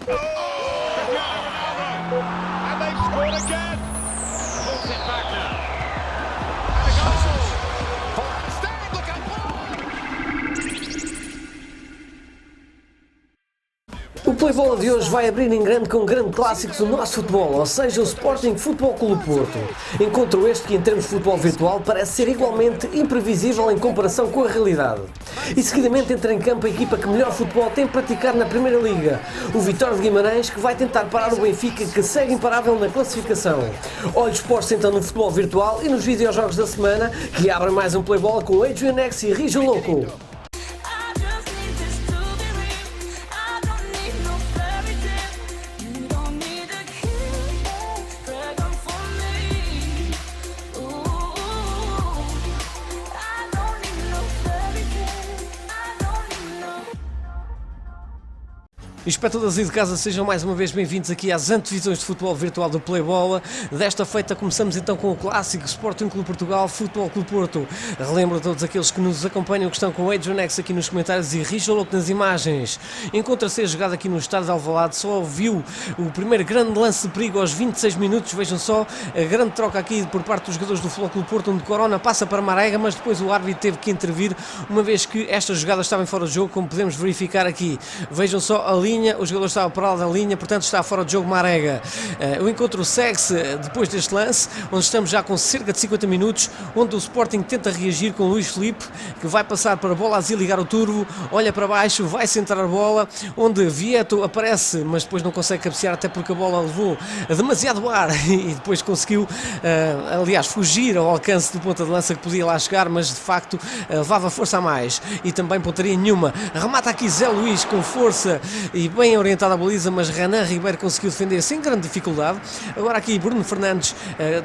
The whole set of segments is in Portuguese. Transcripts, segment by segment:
And they've scored again. Pulls it back now. And a goal. For Amsterdam, look at O Playbola de hoje vai abrir em grande com um grande clássico do nosso futebol, ou seja, o Sporting Futebol Clube Porto. Encontro este que em termos de futebol virtual parece ser igualmente imprevisível em comparação com a realidade. E seguidamente entra em campo a equipa que melhor futebol tem praticado na Primeira Liga, o Vitória de Guimarães, que vai tentar parar o Benfica, que segue imparável na classificação. Olhos postos então no futebol virtual e nos videojogos da semana, que abrem mais um Playbola com Adrian X e Rijo Louco. Espectadores de casa, sejam mais uma vez bem-vindos aqui às antevisões de futebol virtual do Playbola. Desta feita começamos então com o clássico Sporting Clube Portugal, Futebol Clube Porto. Relembro a todos aqueles que nos acompanham que estão com o Adrian X aqui nos comentários e Rijo Louco nas imagens. Encontra-se a jogada aqui no estádio de Alvalade, só viu o primeiro grande lance de perigo aos 26 minutos, vejam só, a grande troca aqui por parte dos jogadores do Futebol Clube Porto, onde Corona passa para Marega, mas depois o árbitro teve que intervir, uma vez que esta jogada estava em fora de jogo, como podemos verificar aqui. Vejam só a linha, o jogador estava para lá da linha, portanto está fora de jogo Marega. O encontro segue-se depois deste lance, onde estamos já com cerca de 50 minutos, onde o Sporting tenta reagir com Luís Filipe, que vai passar para a bola a ligar o turbo, olha para baixo, vai centrar a bola, onde Vieto aparece, mas depois não consegue cabecear, até porque a bola levou demasiado ar e depois conseguiu, aliás, fugir ao alcance do ponta de lança que podia lá chegar, mas de facto levava força a mais e também pontaria nenhuma. Remata aqui Zé Luís com força e bem orientada a baliza, mas Renan Ribeiro conseguiu defender sem grande dificuldade. Agora aqui Bruno Fernandes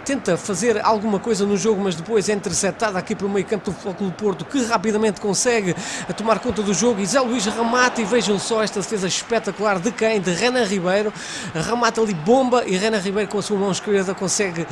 tenta fazer alguma coisa no jogo, mas depois é interceptado aqui pelo meio campo do Futebol Clube Porto, que rapidamente consegue tomar conta do jogo, e Zé Luís remata, e vejam só esta defesa espetacular de quem? De Renan Ribeiro. Remata ali bomba e Renan Ribeiro com a sua mão esquerda consegue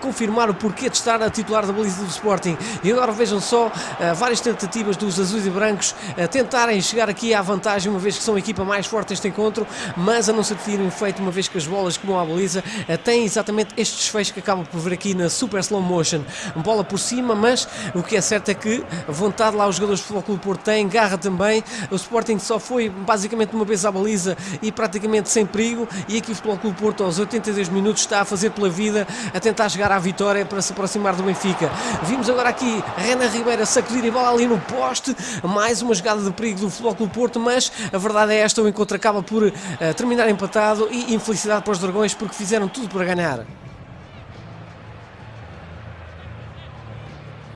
confirmar o porquê de estar a titular da baliza do Sporting. E agora vejam só várias tentativas dos azuis e brancos a tentarem chegar aqui à vantagem, uma vez que são a equipa mais forte deste encontro, mas a não se terem feito, uma vez que as bolas que vão à baliza têm exatamente este desfecho que acaba por ver aqui na super slow motion. Bola por cima, mas o que é certo é que vontade lá os jogadores do Futebol Clube Porto têm, garra também. O Sporting só foi basicamente uma vez à baliza e praticamente sem perigo, e aqui o Futebol Clube Porto aos 82 minutos está a fazer pela vida, a tentar chegar à vitória para se aproximar do Benfica. Vimos agora aqui Renan Ribeiro a sacudir a bola ali no poste, mais uma jogada de perigo do Futebol Clube Porto, mas a verdade é esta, o encontro acaba por terminar empatado, e infelicidade para os Dragões porque fizeram tudo para ganhar.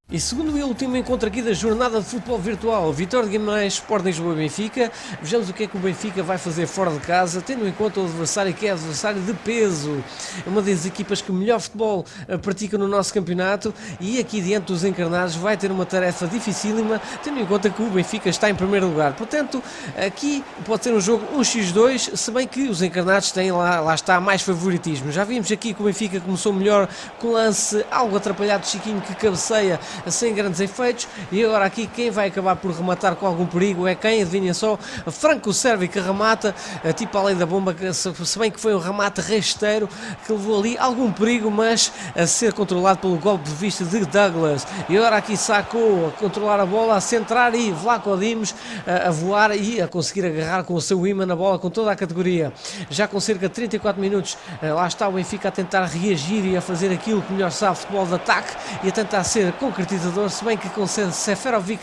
E segundo e último encontro aqui da jornada de futebol virtual, Vitória de Guimarães, Sporting Lisboa e Benfica. Vejamos o que é que o Benfica vai fazer fora de casa, tendo em conta o adversário, que é adversário de peso. É uma das equipas que melhor futebol pratica no nosso campeonato, e aqui diante dos encarnados vai ter uma tarefa dificílima, tendo em conta que o Benfica está em primeiro lugar. Portanto, aqui pode ser um jogo 1x2, se bem que os encarnados têm lá está mais favoritismo. Já vimos aqui que o Benfica começou melhor com o lance algo atrapalhado de Chiquinho, que cabeceia sem grandes efeitos, e agora aqui quem vai acabar por rematar com algum perigo é quem? Adivinha só? Franco Servi, que remata tipo a lei da bomba, se bem que foi um remate rasteiro que levou ali algum perigo, mas a ser controlado pelo golpe de vista de Douglas. E agora aqui Sacou a controlar a bola, a centrar, e Vlaco Dimos a voar e a conseguir agarrar com o seu imã na bola com toda a categoria. Já com cerca de 34 minutos, lá está o Benfica a tentar reagir e a fazer aquilo que melhor sabe, futebol de ataque, e a tentar ser concretizador, se bem que com Seferovic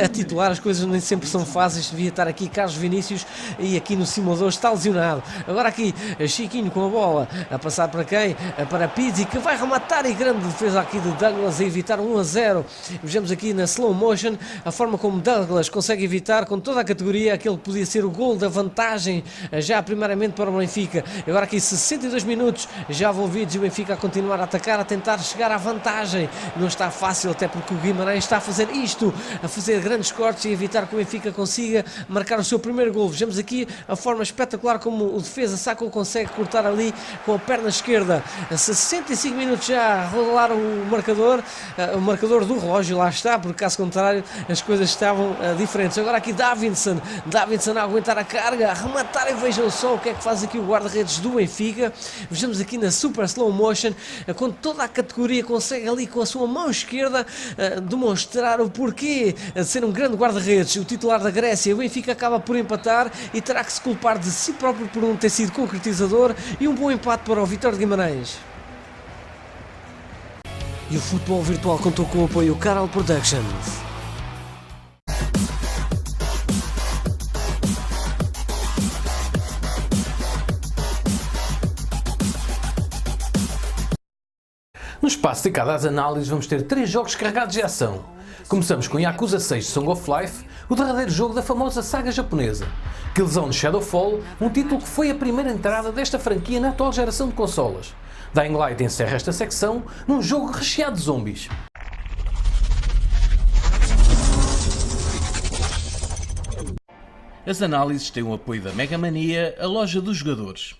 a titular as coisas nem sempre são fáceis. Devia estar aqui Carlos Vinícius, e aqui no simulador está lesionado. Agora aqui Chiquinho com a bola a passar para quem? Para Pizzi, que vai rematar, e grande defesa aqui de Douglas a evitar 1-0. Vejamos aqui na slow motion a forma como Douglas consegue evitar com toda a categoria aquele que podia ser o gol da vantagem, já primeiramente para o Benfica. Agora aqui 62 minutos já envolvidos, e o Benfica a continuar a atacar, a tentar chegar à vantagem. Não está fácil fácil, até porque o Guimarães está a fazer isto, a fazer grandes cortes e evitar que o Benfica consiga marcar o seu primeiro gol. Vejamos aqui a forma espetacular como o defesa Sacco consegue cortar ali com a perna esquerda. A 65 minutos já a rolar o marcador do relógio, lá está, porque caso contrário as coisas estavam diferentes. Agora aqui Davinson a aguentar a carga, a rematar, e vejam só o que é que faz aqui o guarda-redes do Benfica. Vejamos aqui na super slow motion, com toda a categoria, consegue ali com a sua mão esquerda demonstrar o porquê de ser um grande guarda-redes. O titular da Grécia, o Benfica acaba por empatar e terá que se culpar de si próprio por não ter sido concretizador, e um bom empate para o Vitória de Guimarães. E o futebol virtual contou com o apoio Carol Productions. No espaço dedicado às análises vamos ter 3 jogos carregados de ação. Começamos com Yakuza 6 Song of Life, o derradeiro jogo da famosa saga japonesa. Killzone Shadowfall, um título que foi a primeira entrada desta franquia na atual geração de consolas. Dying Light encerra esta secção num jogo recheado de zombies. As análises têm o apoio da Mega Mania, a loja dos jogadores.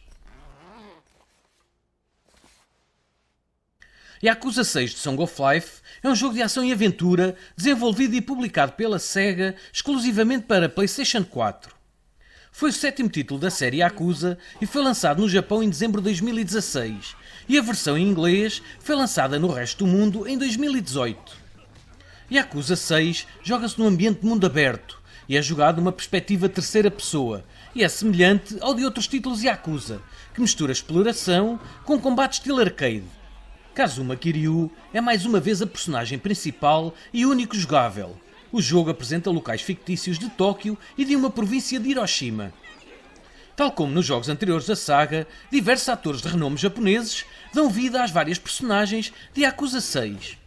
Yakuza 6 de Song of Life é um jogo de ação e aventura desenvolvido e publicado pela Sega exclusivamente para PlayStation 4. Foi o 7º título da série Yakuza e foi lançado no Japão em dezembro de 2016, e a versão em inglês foi lançada no resto do mundo em 2018. Yakuza 6 joga-se num ambiente de mundo aberto e é jogado numa perspectiva terceira pessoa, e é semelhante ao de outros títulos Yakuza, que mistura exploração com combate estilo arcade. Kazuma Kiryu é mais uma vez a personagem principal e único jogável. O jogo apresenta locais fictícios de Tóquio e de uma província de Hiroshima. Tal como nos jogos anteriores da saga, diversos atores de renome japoneses dão vida às várias personagens de Yakuza 6.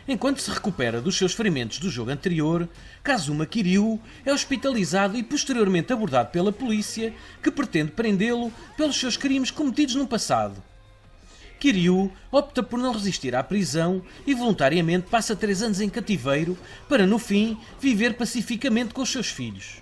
Enquanto se recupera dos seus ferimentos do jogo anterior, Kazuma Kiryu é hospitalizado e posteriormente abordado pela polícia, que pretende prendê-lo pelos seus crimes cometidos no passado. Kiryu opta por não resistir à prisão e voluntariamente passa 3 anos em cativeiro para, no fim, viver pacificamente com os seus filhos.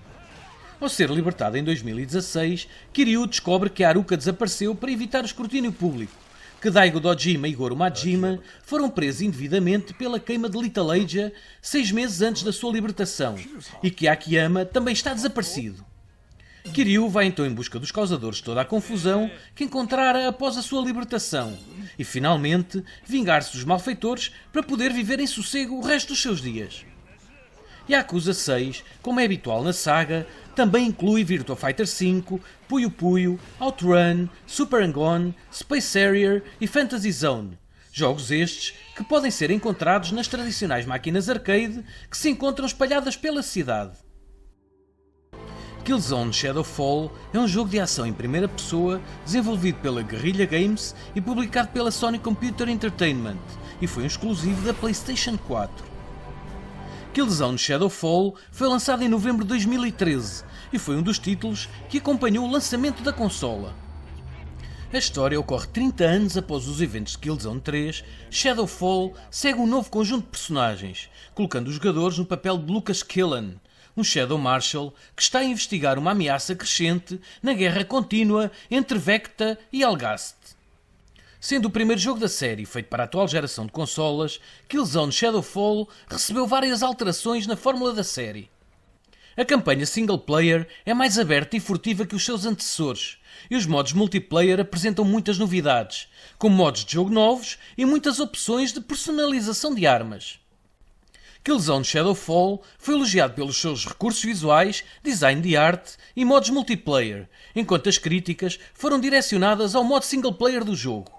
Ao ser libertado em 2016, Kiryu descobre que Haruka desapareceu para evitar o escrutínio público, que Daigo Dojima e Goro Majima foram presos indevidamente pela queima de Little Asia 6 meses antes da sua libertação, e que Akiyama também está desaparecido. Kiryu vai então em busca dos causadores de toda a confusão que encontrara após a sua libertação e, finalmente, vingar-se dos malfeitores para poder viver em sossego o resto dos seus dias. Yakuza 6, como é habitual na saga, também inclui Virtua Fighter V, Puyo Puyo, OutRun, Super Hang-On, Space Harrier e Fantasy Zone. Jogos estes que podem ser encontrados nas tradicionais máquinas arcade que se encontram espalhadas pela cidade. Killzone Shadowfall é um jogo de ação em primeira pessoa desenvolvido pela Guerrilla Games e publicado pela Sony Computer Entertainment, e foi um exclusivo da PlayStation 4. Killzone Shadowfall foi lançado em novembro de 2013 e foi um dos títulos que acompanhou o lançamento da consola. A história ocorre 30 anos após os eventos de Killzone 3. Shadowfall segue um novo conjunto de personagens, colocando os jogadores no papel de Lucas Killen, um Shadow Marshal que está a investigar uma ameaça crescente na guerra contínua entre Vecta e Algast. Sendo o primeiro jogo da série feito para a atual geração de consolas, Killzone Shadowfall recebeu várias alterações na fórmula da série. A campanha single player é mais aberta e furtiva que os seus antecessores, e os modos multiplayer apresentam muitas novidades, como modos de jogo novos e muitas opções de personalização de armas. Killzone Shadowfall foi elogiado pelos seus recursos visuais, design de arte e modos multiplayer, enquanto as críticas foram direcionadas ao modo single player do jogo.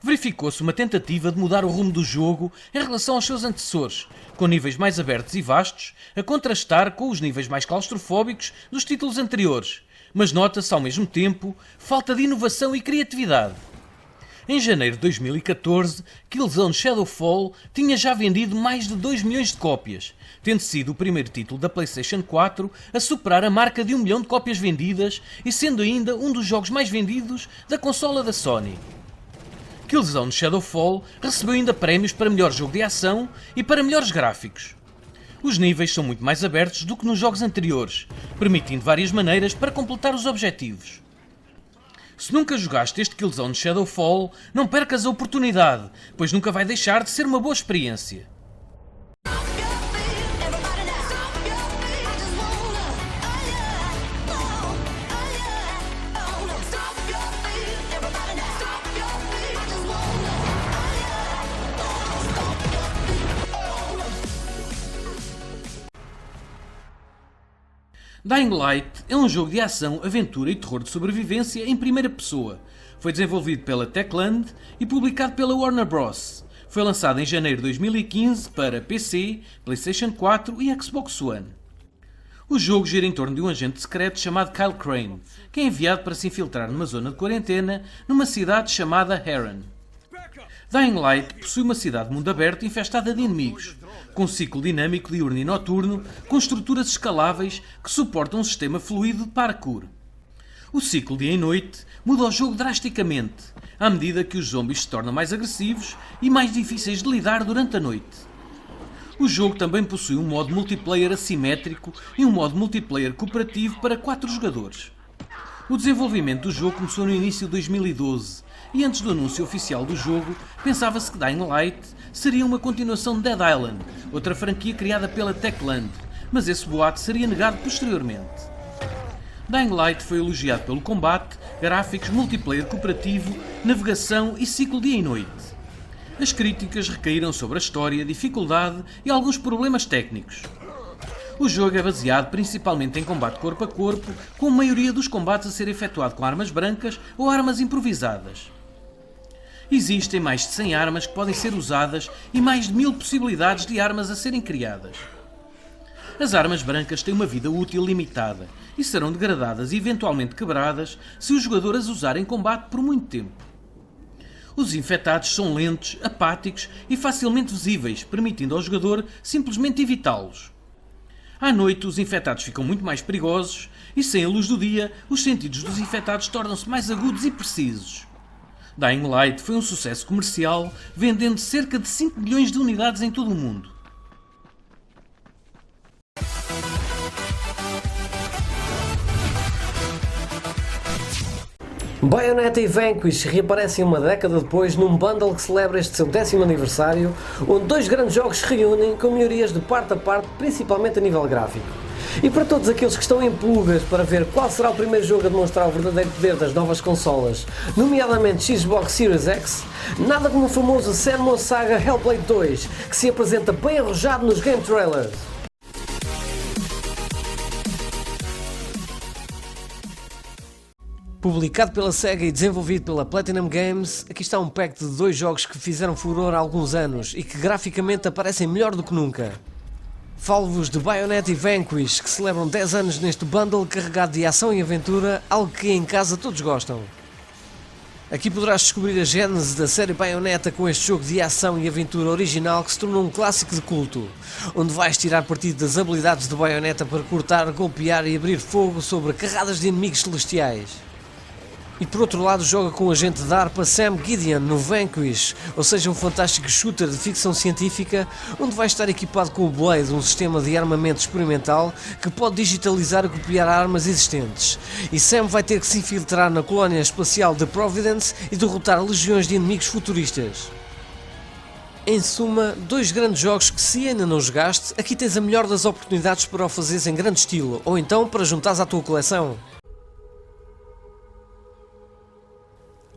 Verificou-se uma tentativa de mudar o rumo do jogo em relação aos seus antecessores, com níveis mais abertos e vastos, a contrastar com os níveis mais claustrofóbicos dos títulos anteriores, mas nota-se ao mesmo tempo falta de inovação e criatividade. Em janeiro de 2014, Killzone Shadowfall tinha já vendido mais de 2 milhões de cópias, tendo sido o primeiro título da PlayStation 4 a superar a marca de 1 milhão de cópias vendidas e sendo ainda um dos jogos mais vendidos da consola da Sony. Killzone Shadowfall recebeu ainda prémios para melhor jogo de ação e para melhores gráficos. Os níveis são muito mais abertos do que nos jogos anteriores, permitindo várias maneiras para completar os objetivos. Se nunca jogaste este Killzone Shadowfall, não percas a oportunidade, pois nunca vai deixar de ser uma boa experiência. Dying Light é um jogo de ação, aventura e terror de sobrevivência em primeira pessoa. Foi desenvolvido pela Techland e publicado pela Warner Bros. Foi lançado em janeiro de 2015 para PC, PlayStation 4 e Xbox One. O jogo gira em torno de um agente secreto chamado Kyle Crane, que é enviado para se infiltrar numa zona de quarentena numa cidade chamada Heron. Dying Light possui uma cidade de mundo aberto infestada de inimigos, com um ciclo dinâmico diurno e noturno, com estruturas escaláveis que suportam um sistema fluido de parkour. O ciclo dia e noite muda o jogo drasticamente, à medida que os zombies se tornam mais agressivos e mais difíceis de lidar durante a noite. O jogo também possui um modo multiplayer assimétrico e um modo multiplayer cooperativo para 4 jogadores. O desenvolvimento do jogo começou no início de 2012 e antes do anúncio oficial do jogo pensava-se que Dying Light seria uma continuação de Dead Island, outra franquia criada pela Techland, mas esse boato seria negado posteriormente. Dying Light foi elogiado pelo combate, gráficos, multiplayer cooperativo, navegação e ciclo dia e noite. As críticas recaíram sobre a história, dificuldade e alguns problemas técnicos. O jogo é baseado principalmente em combate corpo a corpo, com a maioria dos combates a ser efetuado com armas brancas ou armas improvisadas. Existem mais de 100 armas que podem ser usadas e mais de 1000 possibilidades de armas a serem criadas. As armas brancas têm uma vida útil limitada e serão degradadas e eventualmente quebradas se o jogador as usar em combate por muito tempo. Os infectados são lentos, apáticos e facilmente visíveis, permitindo ao jogador simplesmente evitá-los. À noite, os infectados ficam muito mais perigosos e, sem a luz do dia, os sentidos dos infectados tornam-se mais agudos e precisos. Dying Light foi um sucesso comercial, vendendo cerca de 5 milhões de unidades em todo o mundo. Bayonetta e Vanquish reaparecem uma década depois num bundle que celebra este seu 10º aniversário, onde 2 grandes jogos se reúnem com melhorias de parte a parte, principalmente a nível gráfico. E para todos aqueles que estão em pulgas para ver qual será o primeiro jogo a demonstrar o verdadeiro poder das novas consolas, nomeadamente Xbox Series X, nada como o famoso Senua Saga Hellblade 2, que se apresenta bem arrojado nos game trailers. Publicado pela Sega e desenvolvido pela Platinum Games, aqui está um pack de 2 jogos que fizeram furor há alguns anos e que graficamente aparecem melhor do que nunca. Falo-vos de Bayonetta e Vanquish, que celebram 10 anos neste bundle carregado de ação e aventura, algo que em casa todos gostam. Aqui poderás descobrir a gênese da série Bayonetta com este jogo de ação e aventura original que se tornou um clássico de culto, onde vais tirar partido das habilidades de Bayonetta para cortar, golpear e abrir fogo sobre carradas de inimigos celestiais. E por outro lado joga com o agente da ARPA Sam Gideon no Vanquish, ou seja um fantástico shooter de ficção científica onde vai estar equipado com o Blade, um sistema de armamento experimental que pode digitalizar e copiar armas existentes. E Sam vai ter que se infiltrar na colónia espacial de Providence e derrotar legiões de inimigos futuristas. Em suma, 2 grandes jogos que, se ainda não jogaste, aqui tens a melhor das oportunidades para o fazeres em grande estilo, ou então para juntares à tua coleção.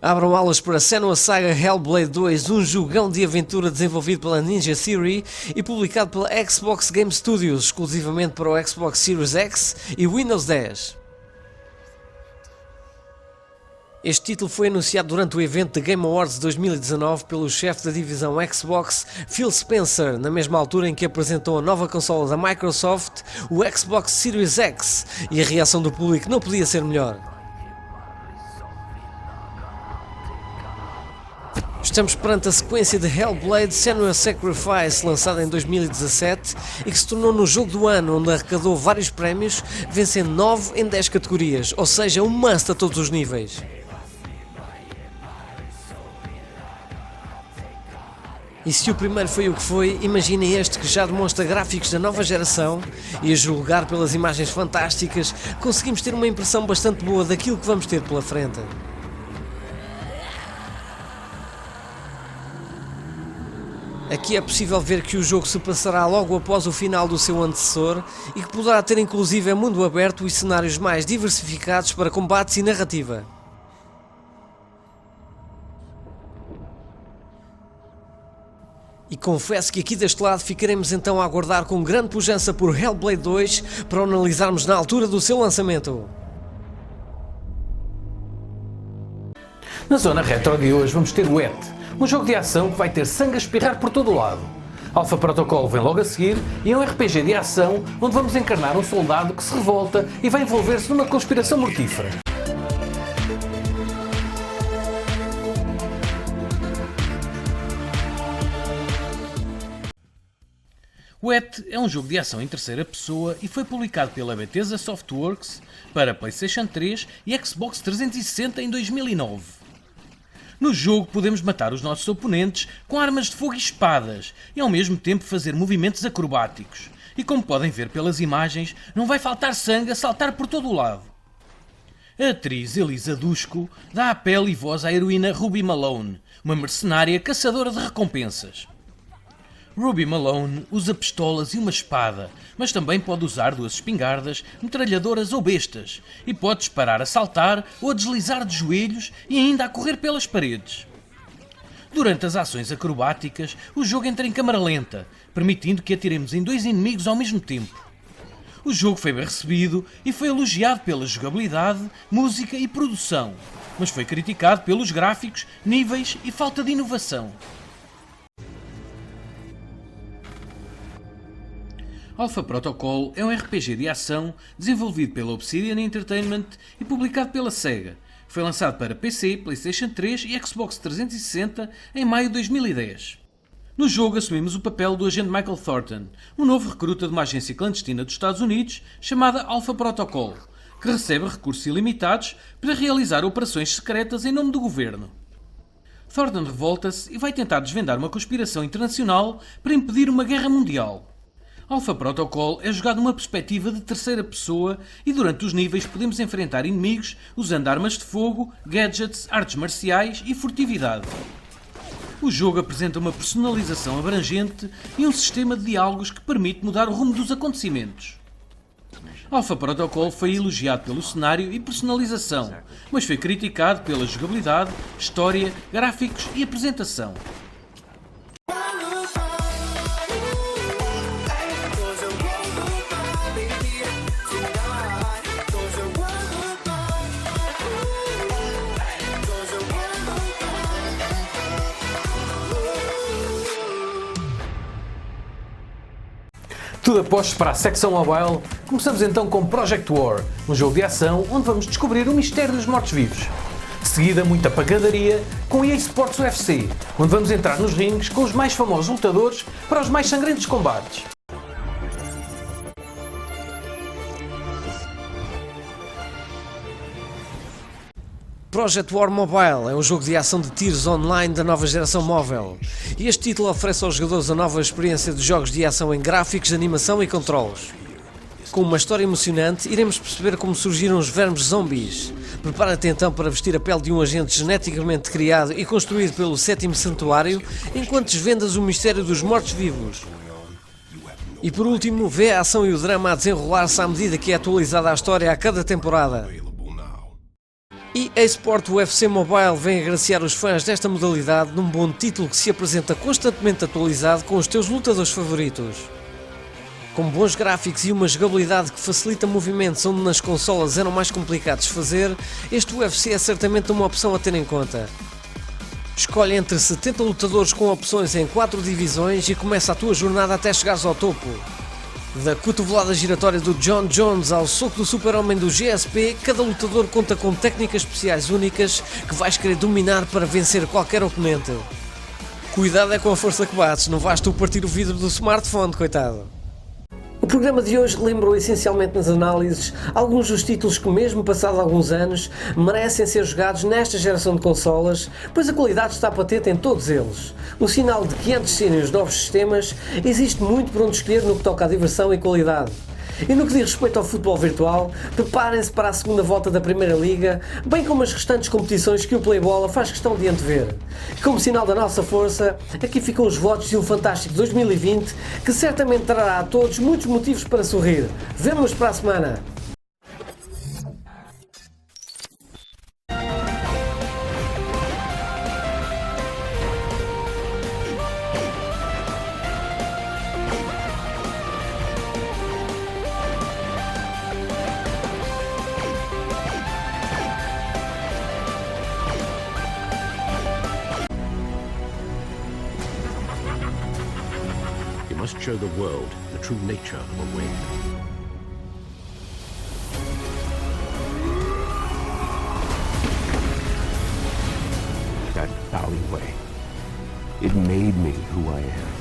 Abram alas para Senua Saga Hellblade 2, um jogão de aventura desenvolvido pela Ninja Theory e publicado pela Xbox Game Studios, exclusivamente para o Xbox Series X e Windows 10. Este título foi anunciado durante o evento da Game Awards 2019 pelo chefe da divisão Xbox, Phil Spencer, na mesma altura em que apresentou a nova consola da Microsoft, o Xbox Series X, e a reação do público não podia ser melhor. Estamos perante a sequência de Hellblade Senua's Sacrifice, lançada em 2017 e que se tornou no jogo do ano, onde arrecadou vários prémios, vencendo 9 em 10 categorias, ou seja, um must a todos os níveis. E se o primeiro foi o que foi, imaginem este que já demonstra gráficos da nova geração e a julgar pelas imagens fantásticas, conseguimos ter uma impressão bastante boa daquilo que vamos ter pela frente. Aqui é possível ver que o jogo se passará logo após o final do seu antecessor e que poderá ter inclusive mundo aberto e cenários mais diversificados para combates e narrativa. E confesso que aqui deste lado ficaremos então a aguardar com grande pujança por Hellblade 2 para o analisarmos na altura do seu lançamento. Na zona retro de hoje vamos ter o ET, um jogo de ação que vai ter sangue a espirrar por todo o lado. Alpha Protocol vem logo a seguir e é um RPG de ação onde vamos encarnar um soldado que se revolta e vai envolver-se numa conspiração mortífera. O ET é um jogo de ação em terceira pessoa e foi publicado pela Bethesda Softworks para PlayStation 3 e Xbox 360 em 2009. No jogo podemos matar os nossos oponentes com armas de fogo e espadas e ao mesmo tempo fazer movimentos acrobáticos. E como podem ver pelas imagens, não vai faltar sangue a saltar por todo o lado. A atriz Elisa Dushku dá a pele e voz à heroína Ruby Malone, uma mercenária caçadora de recompensas. Ruby Malone usa pistolas e uma espada, mas também pode usar duas espingardas, metralhadoras ou bestas, e pode disparar a saltar ou a deslizar de joelhos e ainda a correr pelas paredes. Durante as ações acrobáticas, o jogo entra em câmara lenta, permitindo que atiremos em dois inimigos ao mesmo tempo. O jogo foi bem recebido e foi elogiado pela jogabilidade, música e produção, mas foi criticado pelos gráficos, níveis e falta de inovação. Alpha Protocol é um RPG de ação desenvolvido pela Obsidian Entertainment e publicado pela Sega. Foi lançado para PC, PlayStation 3 e Xbox 360 em maio de 2010. No jogo assumimos o papel do agente Michael Thornton, um novo recruta de uma agência clandestina dos Estados Unidos chamada Alpha Protocol, que recebe recursos ilimitados para realizar operações secretas em nome do governo. Thornton revolta-se e vai tentar desvendar uma conspiração internacional para impedir uma guerra mundial. Alpha Protocol é jogado numa perspectiva de terceira pessoa e durante os níveis podemos enfrentar inimigos usando armas de fogo, gadgets, artes marciais e furtividade. O jogo apresenta uma personalização abrangente e um sistema de diálogos que permite mudar o rumo dos acontecimentos. Alpha Protocol foi elogiado pelo cenário e personalização, mas foi criticado pela jogabilidade, história, gráficos e apresentação. Tudo apostos para a secção mobile, começamos então com Project War, um jogo de ação onde vamos descobrir o mistério dos mortos-vivos. De seguida, muita pancadaria com EA Sports UFC, onde vamos entrar nos ringues com os mais famosos lutadores para os mais sangrentos combates. Project War Mobile é um jogo de ação de tiros online da nova geração móvel. E este título oferece aos jogadores a nova experiência de jogos de ação em gráficos, animação e controles. Com uma história emocionante, iremos perceber como surgiram os vermes zombies. Prepara-te então para vestir a pele de um agente geneticamente criado e construído pelo Sétimo Santuário, enquanto desvendas o mistério dos mortos-vivos. E por último, vê a ação e o drama a desenrolar-se à medida que é atualizada a história a cada temporada. E EA Sports UFC Mobile vem agraciar os fãs desta modalidade num bom título que se apresenta constantemente atualizado com os teus lutadores favoritos. Com bons gráficos e uma jogabilidade que facilita movimentos onde nas consolas eram mais complicados de fazer, este UFC é certamente uma opção a ter em conta. Escolhe entre 70 lutadores com opções em 4 divisões e começa a tua jornada até chegares ao topo. Da cotovelada giratória do John Jones ao soco do super-homem do GSP, cada lutador conta com técnicas especiais únicas que vais querer dominar para vencer qualquer oponente. Cuidado é com a força que bates, não vais tu partir o vidro do smartphone, coitado. O programa de hoje lembrou essencialmente nas análises alguns dos títulos que, mesmo passados alguns anos, merecem ser jogados nesta geração de consolas, pois a qualidade está patente em todos eles. Um sinal de que, antes de serem os novos sistemas, existe muito por onde escolher no que toca à diversão e qualidade. E no que diz respeito ao futebol virtual, preparem-se para a segunda volta da Primeira Liga, bem como as restantes competições que o Playbola faz questão de antever. E como sinal da nossa força, aqui ficam os votos de um fantástico 2020 que certamente trará a todos muitos motivos para sorrir. Vemo-nos para a semana! You must show the world the true nature of a win. That alleyway, it made me who I am.